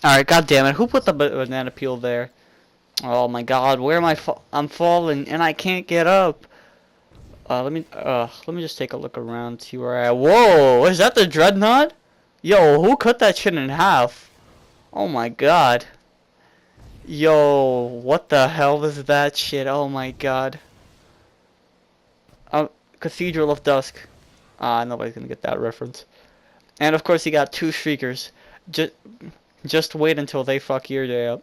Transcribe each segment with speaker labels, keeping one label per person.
Speaker 1: Alright, god damn it. Who put the banana peel there? Oh my god, where am I I'm falling and I can't get up. Let me just take a look around, see where I... Whoa, is that the dreadnought? Yo, who cut that shit in half? Oh my god. Yo, what the hell is that shit? Oh my god. Cathedral of Dusk. Nobody's gonna get that reference. And of course you got two Shriekers. Just wait until they fuck your day up.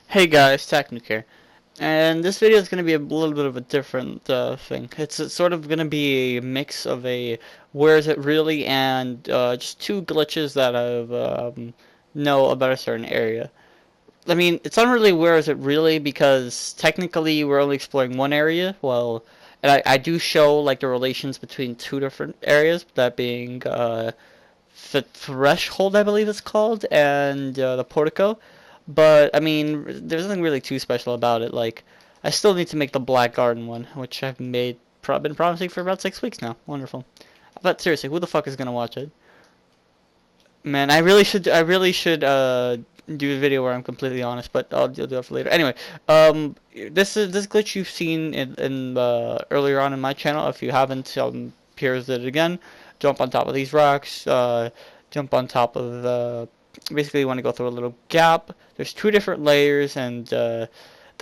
Speaker 1: Hey guys, Technic here. And this video is going to be a little bit of a different thing. It's sort of going to be a mix of a where is it really and just two glitches that I know about a certain area. I mean, it's not really where is it really because technically we're only exploring one area. Well, and I do show like the relations between two different areas, that being the Threshold, I believe it's called, and the Portico. But, I mean, there's nothing really too special about it. Like, I still need to make the Black Garden one, which I've been promising for about 6 weeks now. Wonderful. But seriously, who the fuck is gonna watch it? Man, do a video where I'm completely honest, but I'll do that for later. Anyway, this glitch you've seen in earlier on in my channel. If you haven't, here's it again. Jump on top of these rocks. Jump on top of basically you want to go through a little gap. There's two different layers, and they're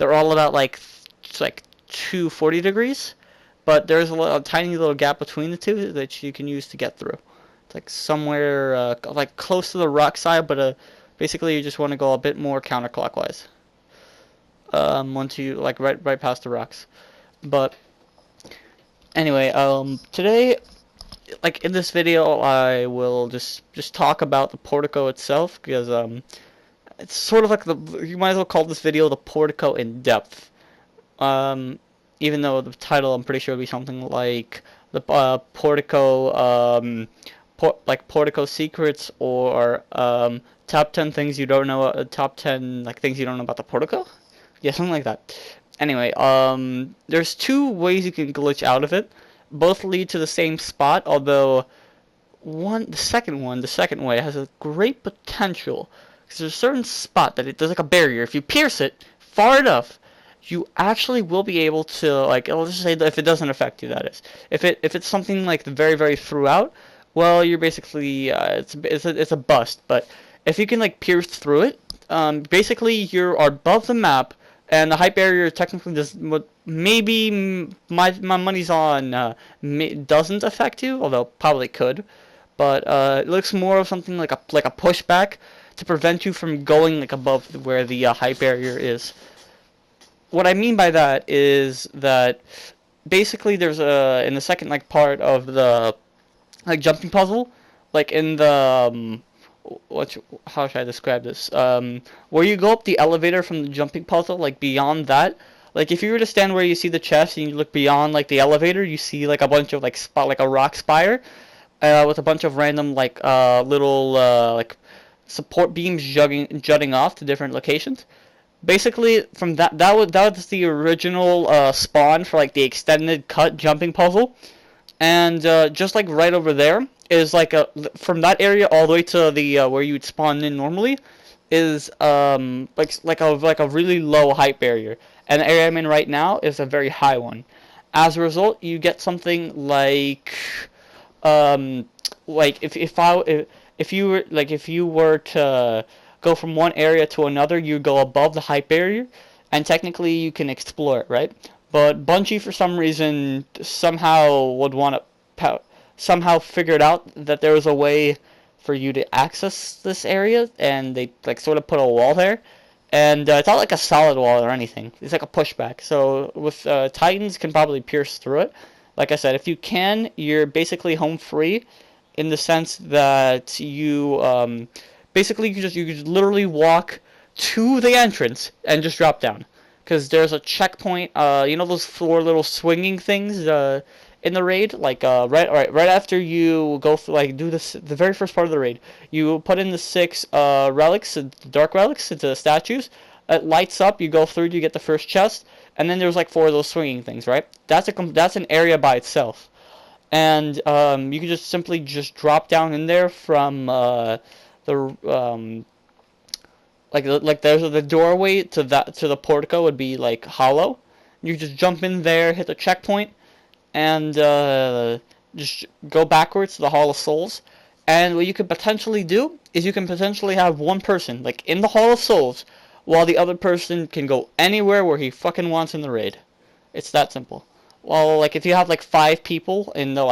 Speaker 1: all about like 240 degrees, but there's a tiny little gap between the two that you can use to get through. It's like somewhere like close to the rock side, but basically you just want to go a bit more counterclockwise. Once you like right past the rocks. But anyway, today, like in this video, I will just talk about the portico itself, because it's sort of like you might as well call this video the portico in depth. Even though the title I'm pretty sure will be something like the portico, like Portico Secrets, or top 10 things you don't know, top 10 like things you don't know about the portico. Yeah, something like that. Anyway, there's two ways you can glitch out of it. Both lead to the same spot, although the second way has a great potential, because there's a certain spot that there's like a barrier. If you pierce it far enough, you actually will be able to, like, let's just say that if it doesn't affect you, that is. If it's something like very throughout, well, you're basically it's a bust. But if you can like pierce through it, basically you're above the map. And the height barrier technically does, maybe my money's on doesn't affect you, although probably could. But it looks more of something like a pushback to prevent you from going like above where the height barrier is. What I mean by that is that basically there's in the second like part of the like jumping puzzle, like in the how should I describe this? Where you go up the elevator from the jumping puzzle, like beyond that, like if you were to stand where you see the chest and you look beyond like the elevator, you see like a bunch of like a rock spire, with a bunch of random like little like support beams jutting off to different locations. Basically, from that was the original spawn for like the extended cut jumping puzzle, and just like right over there is like from that area all the way to the where you would spawn in normally is like a really low height barrier, and the area I'm in right now is a very high one. As a result, you get something like if you were to go from one area to another, you go above the height barrier, and technically you can explore it, right? But Bungie, for some reason, somehow figured out that there was a way for you to access this area, and they like sort of put a wall there. And it's not like a solid wall or anything. It's like a pushback. So with Titans can probably pierce through it. Like I said, if you can, you're basically home free, in the sense that you basically you just literally walk to the entrance and just drop down, because there's a checkpoint. You know those 4 little swinging things in the raid, like right after you go through, like do this the very first part of the raid, you put in the 6 relics, dark relics, into the statues. It lights up. You go through. You get the first chest. and then there's like 4 of those swinging things, right? That's an area by itself, and you can just simply just drop down in there from the like there's the doorway to the portico would be like hollow. You just jump in there, hit the checkpoint, and just go backwards to the Hall of Souls. And what you could potentially do is you can potentially have one person like in the Hall of Souls, while the other person can go anywhere where he fucking wants in the raid. It's that simple. Well, like if you have like 5 people in the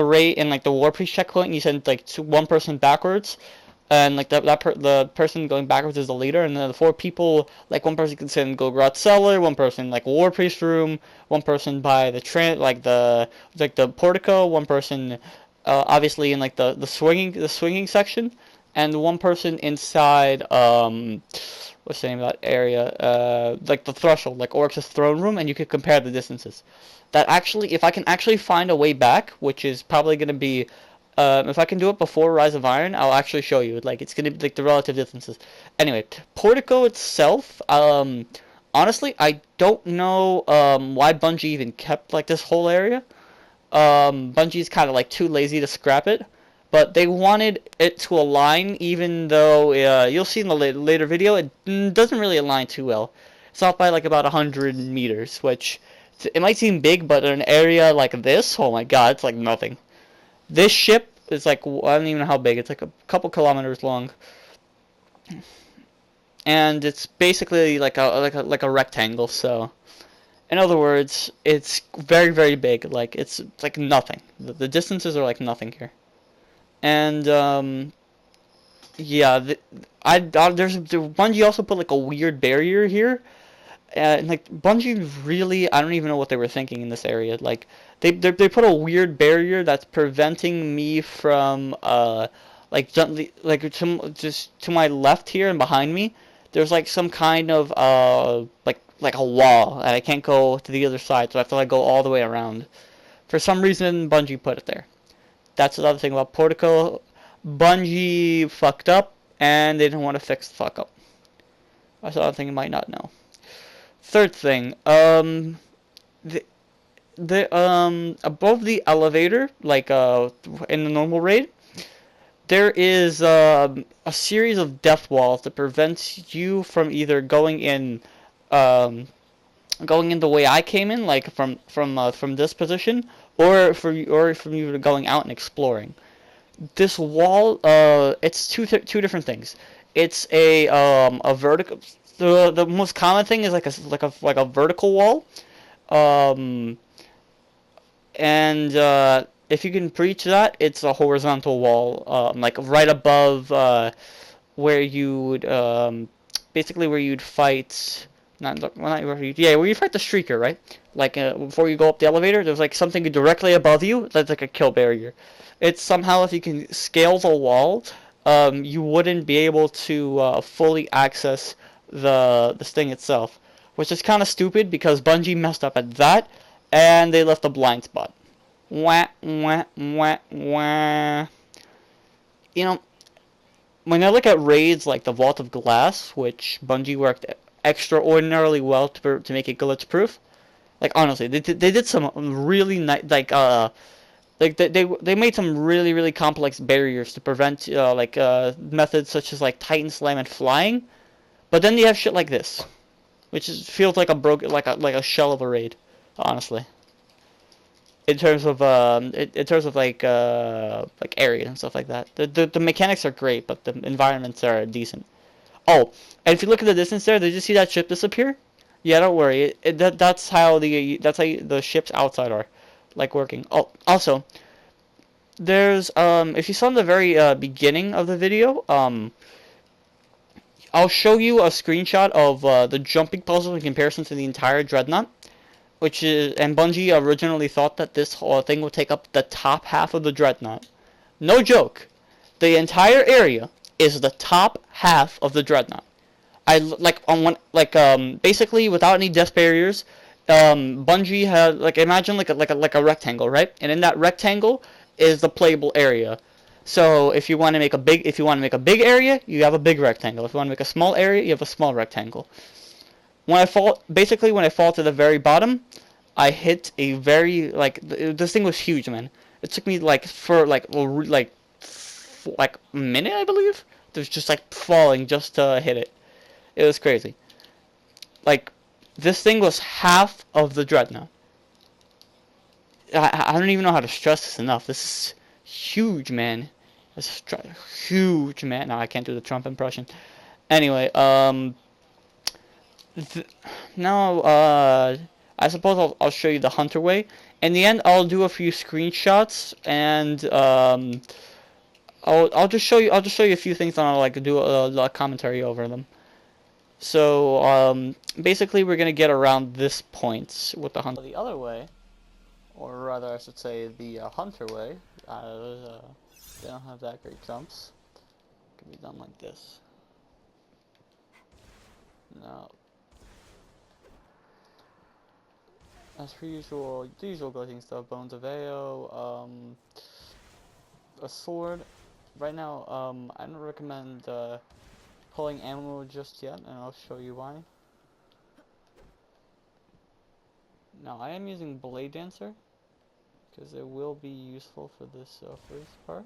Speaker 1: raid in like the War Priest checkpoint, and you send like one person backwards, and like the person going backwards is the leader, and then the 4 people, like one person can send go garage cellar, one person like War Priest room, one person by the the portico, one person obviously in like the swinging section, and one person inside what's the name of that area, like the threshold, like Oryx's throne room, and you can compare the distances. That actually, if I can actually find a way back, which is probably going to be if I can do it before Rise of Iron, I'll actually show you. Like, it's gonna be like the relative distances. Anyway, Portico itself, honestly, I don't know why Bungie even kept like this whole area. Bungie's kind of like too lazy to scrap it, but they wanted it to align, even though you'll see in the later video it doesn't really align too well. It's off by like about 100 meters, which it might seem big, but in an area like this, oh my god, it's like nothing. This ship is like, I don't even know how big. It's like a couple kilometers long, and it's basically like a rectangle. So, in other words, it's very very big. Like it's like nothing. The distances are like nothing here, and yeah, there's Bungie also put like a weird barrier here. And like Bungie really, I don't even know what they were thinking in this area. Like they put a weird barrier that's preventing me from like just to my left here and behind me. There's like some kind of like a wall, and I can't go to the other side, so I have to like go all the way around. For some reason, Bungie put it there. That's another thing about Portico. Bungie fucked up, and they didn't want to fix the fuck up. That's another thing you might not know. Third thing, the above the elevator, like in the normal raid, there is a series of death walls that prevents you from either going in the way I came in, like from this position, or from you going out and exploring. This wall, it's two different things. It's a vertical. The most common thing is like a vertical wall, and if you can breach that, it's a horizontal wall, like right above where you would basically where you'd fight. Not where you fight the streaker, right? Like before you go up the elevator, there's like something directly above you that's like a kill barrier. It's somehow, if you can scale the wall, you wouldn't be able to fully access this thing itself, which is kind of stupid because Bungie messed up at that, and they left a blind spot. Wah, wah, wah, wah. You know, when I look at raids like the Vault of Glass, which Bungie worked extraordinarily well to make it glitch proof, like honestly, they did some really nice, like they made some really really complex barriers to prevent methods such as like Titan Slam and flying. But then you have shit like this, which feels like a broken, like a shell of a raid, honestly. In terms of like area and stuff like that. The mechanics are great, but the environments are decent. Oh, and if you look at the distance there, did you see that ship disappear? Yeah, don't worry. That's how the ships outside are, like working. Oh, also, there's if you saw in the very beginning of the video, I'll show you a screenshot of the jumping puzzle in comparison to the entire Dreadnought, and Bungie originally thought that this whole thing would take up the top half of the Dreadnought. No joke. The entire area is the top half of the Dreadnought. Basically without any death barriers, Bungie had imagine like a rectangle, right? And in that rectangle is the playable area. So if you want to make a big area, you have a big rectangle. If you want to make a small area, you have a small rectangle. When I fall, basically when I fall to the very bottom, I hit a very this thing was huge, man. It took me like for like a minute, I believe. It was just like falling just to hit it. It was crazy. Like this thing was half of the Dreadnought. I don't even know how to stress this enough. This is huge, man. This is huge, man. No, I can't do the Trump impression. Anyway, th now, I suppose I'll show you the Hunter way. In the end, I'll do a few screenshots and I'll just show you a few things and I'll like do a commentary over them. So basically, we're gonna get around this point with the Hunter. The other way, or rather, I should say, the Hunter way. They don't have that great jumps. It can be done like this. Now, as per usual, the usual glitching stuff: bones of AO, a sword. Right now, I don't recommend pulling ammo just yet, and I'll show you why. Now, I am using Blade Dancer because it will be useful for this first part.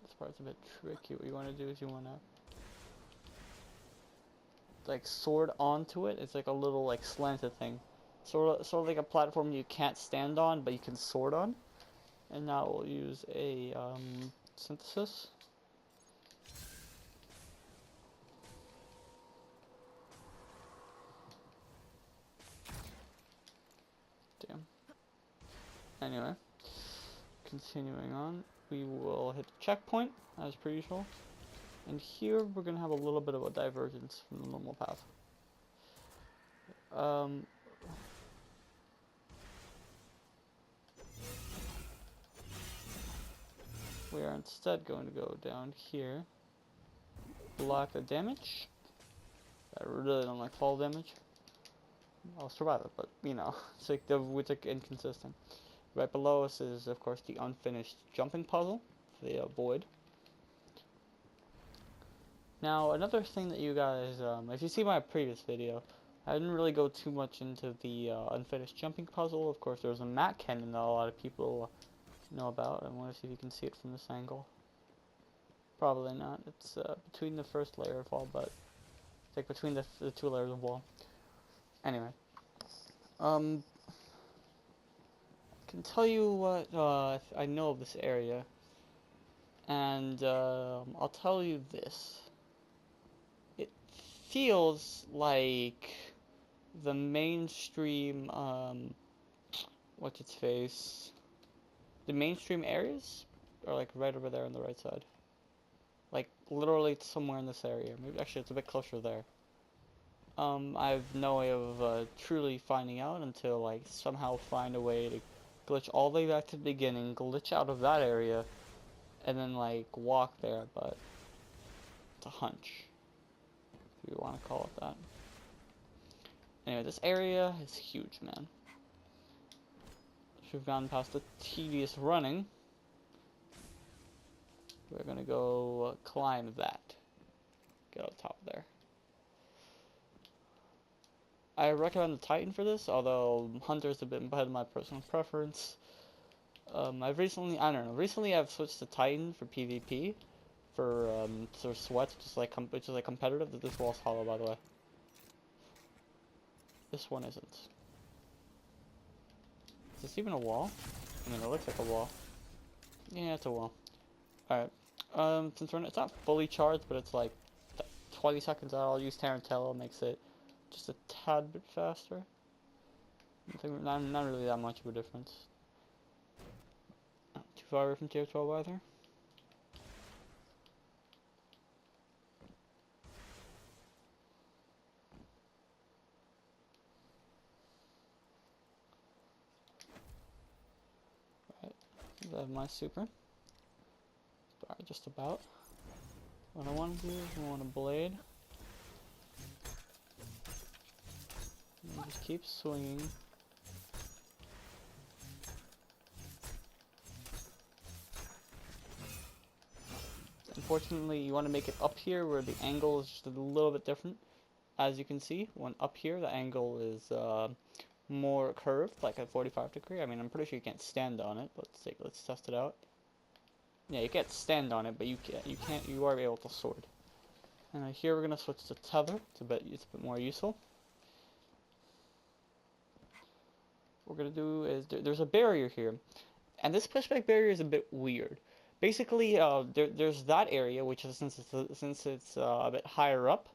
Speaker 1: This part's a bit tricky. What you want to do is you want to like sword onto it. It's like a little like slanted thing, sort of like a platform you can't stand on, but you can sword on. And now we'll use a synthesis. Damn. Anyway, continuing on, we will hit the checkpoint as per usual. And here we're going to have a little bit of a divergence from the normal path. We are instead going to go down here, block the damage. I really don't like fall damage. I'll survive it, but you know, it's like it's like inconsistent. Right below us is, of course, the unfinished jumping puzzle, the void. Now, another thing that you guys, if you see my previous video, I didn't really go too much into the unfinished jumping puzzle. Of course, there's a mat cannon that a lot of people know about. I want to see if you can see it from this angle. Probably not. It's between the first layer of wall, but it's like between the two layers of wall. Anyway, I can tell you what I know of this area, and I'll tell you this. It feels like the mainstream, what's its face? The mainstream areas are like right over there on the right side. Like literally somewhere in this area. Maybe actually it's a bit closer there. I have no way of truly finding out until like somehow find a way to glitch all the way back to the beginning, glitch out of that area, and then like walk there, but it's a hunch, if you want to call it that. Anyway, this area is huge, man. We've gone past the tedious running. We're gonna go climb that. Get on top there. I recommend the Titan for this, although Hunter's a bit ahead of my personal preference. recently I've switched to Titan for PvP, for sort of sweats, which is like competitive. This wall's hollow, by the way. This one isn't. Is this even a wall? I mean, it looks like a wall. Yeah, it's a wall. Alright. Since it's not fully charged, but it's like 20 seconds out, I'll use Tarantella. It makes it just a tad bit faster. Not really that much of a difference. Not too far away from tier 12 either. Right. I have my super. Just about. What I want to do is I want a blade. And just keep swinging. unfortunately, you want to make it up here where the angle is just a little bit different. As you can see, when up here, the angle is more curved, like a 45-degree. I mean, I'm pretty sure you can't stand on it. Let's test it out. Yeah, you can't stand on it, but you are able to sword. And here we're gonna switch to tether. It's a bit more useful. What we're gonna do is there's a barrier here, and this pushback barrier is a bit weird. Basically, there's that area, which is since it's a bit higher up,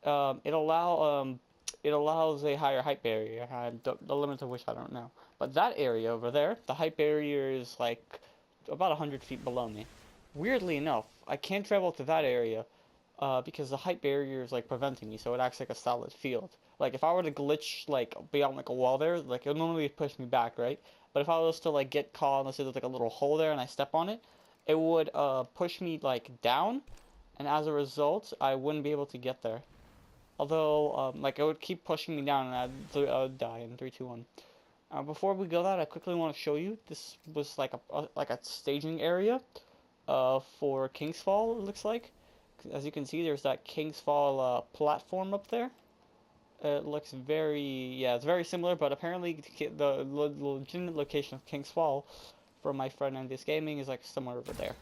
Speaker 1: it allows a higher height barrier, and the limit of which I don't know. But that area over there, the height barrier is like about 100 feet below me. Weirdly enough, I can't travel to that area because the height barrier is like preventing me, so it acts like a solid field. Like if I were to glitch like beyond like a wall there, like it would normally push me back, right? But if I was to like get caught, let's say there's like a little hole there and I step on it, it would push me like down, and as a result, I wouldn't be able to get there. Although, like, it would keep pushing me down, and I would die in 3, 2, 1. Before we go that, I quickly want to show you. This was like a staging area, for King's Fall. It looks like, as you can see, there's that King's Fall platform up there. It looks it's very similar, but apparently the legitimate location of King's Fall, from my friend Envious Gaming, is like somewhere over there.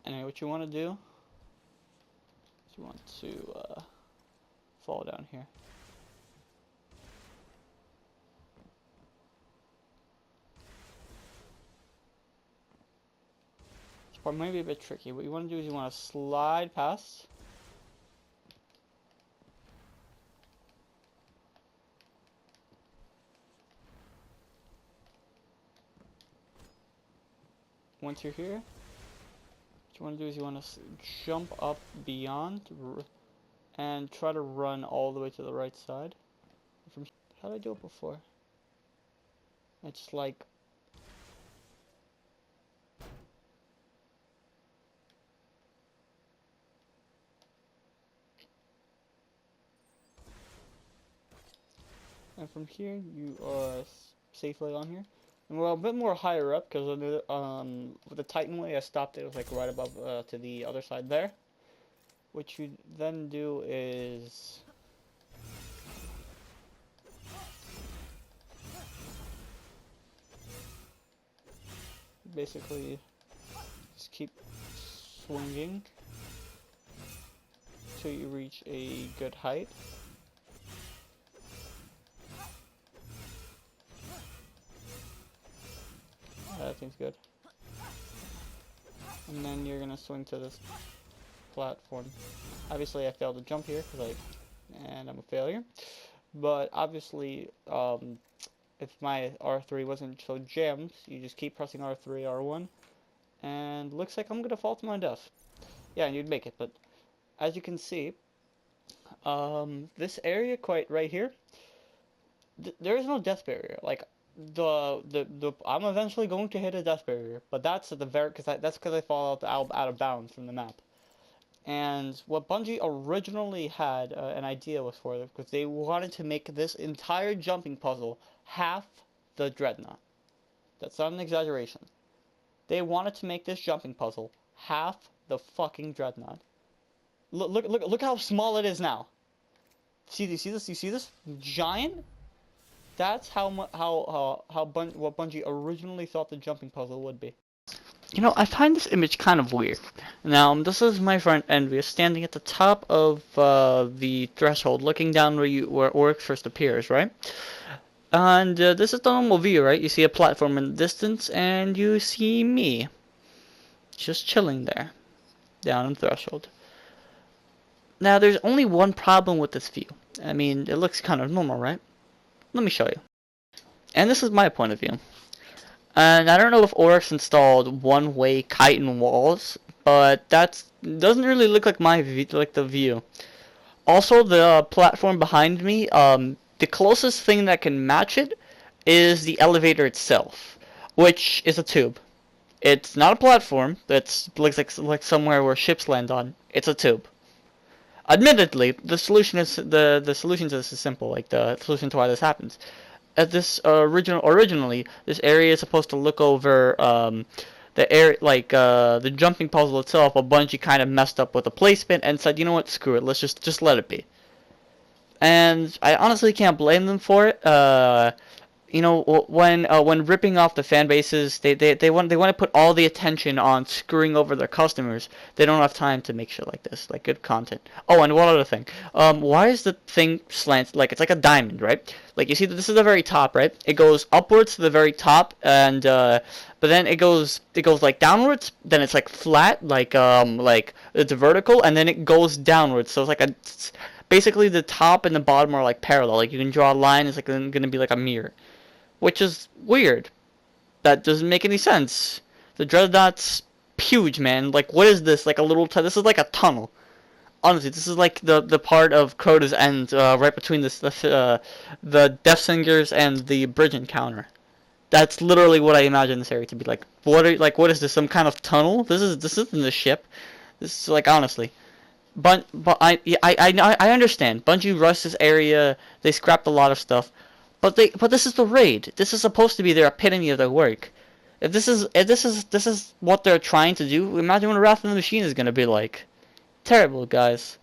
Speaker 1: Anyway, what you want to do? You want to fall down here. This part might be a bit tricky. What you want to do is you want to slide past. Once you're here, what you want to do is you want to jump up beyond and try to run all the way to the right side. How did I do it before? It's like and from here you are safely on here. And we're a bit more higher up because with the Titan way I stopped it was like right above to the other side there. What you then do is basically just keep swinging till you reach a good height. That seems good. And then you're gonna swing to this platform. Obviously, I failed to jump here and I'm a failure. But obviously, if my R3 wasn't so jammed, you just keep pressing R3, R1, and looks like I'm gonna fall to my death. Yeah, and you'd make it. But as you can see, this area right here, there is no death barrier. Like I'm eventually going to hit a death barrier, but that's at the that's because I fall out of bounds from the map. And what Bungie originally had an idea was for, because they wanted to make this entire jumping puzzle half the Dreadnought. That's not an exaggeration. They wanted to make this jumping puzzle half the fucking Dreadnought. Look how small it is now. You see this? You see this giant? That's what Bungie originally thought the jumping puzzle would be. You know, I find this image kind of weird. Now, this is my friend Envious standing at the top of the threshold, looking down where Oryx first appears, right? And this is the normal view, right? You see a platform in the distance, and you see me just chilling there, down in threshold. Now, there's only one problem with this view. I mean, it looks kind of normal, right? Let me show you. And this is my point of view. And I don't know if Oryx installed one-way chitin walls, but that doesn't really look like the view. Also, the platform behind me, the closest thing that can match it is the elevator itself, which is a tube. It's not a platform. It looks like somewhere where ships land on. It's a tube. Admittedly, the solution to this is simple. Like the solution to why this happens. at this originally this area is supposed to look over the air like the jumping puzzle itself. A Bungie kind of messed up with the placement and said, you know what, screw it, let's just let it be. And I honestly can't blame them for it. When ripping off the fan bases, they want to put all the attention on screwing over their customers. They don't have time to make shit like this, like good content. Oh, and one other thing. Why is the thing slant like it's like a diamond, right? Like you see that this is the very top, right? It goes upwards to the very top, and but then it goes like downwards. Then it's like flat, like it's vertical, and then it goes downwards. So it's like basically the top and the bottom are like parallel. Like you can draw a line. It's like going to be like a mirror, which is weird. That doesn't make any sense. The Dreadnought's huge, man. Like, what is this? Like a little this is like a tunnel. Honestly, this is like the part of Crota's end, right between the Death Singers and the bridge encounter. That's literally what I imagine this area to be like. What is this? Some kind of tunnel? This isn't the ship. This is like honestly. But I understand. Bungie rushed this area. They scrapped a lot of stuff. But this is the raid. This is supposed to be their epitome of their work. If this is what they're trying to do, imagine what Wrath of the Machine is gonna be like. Terrible, guys.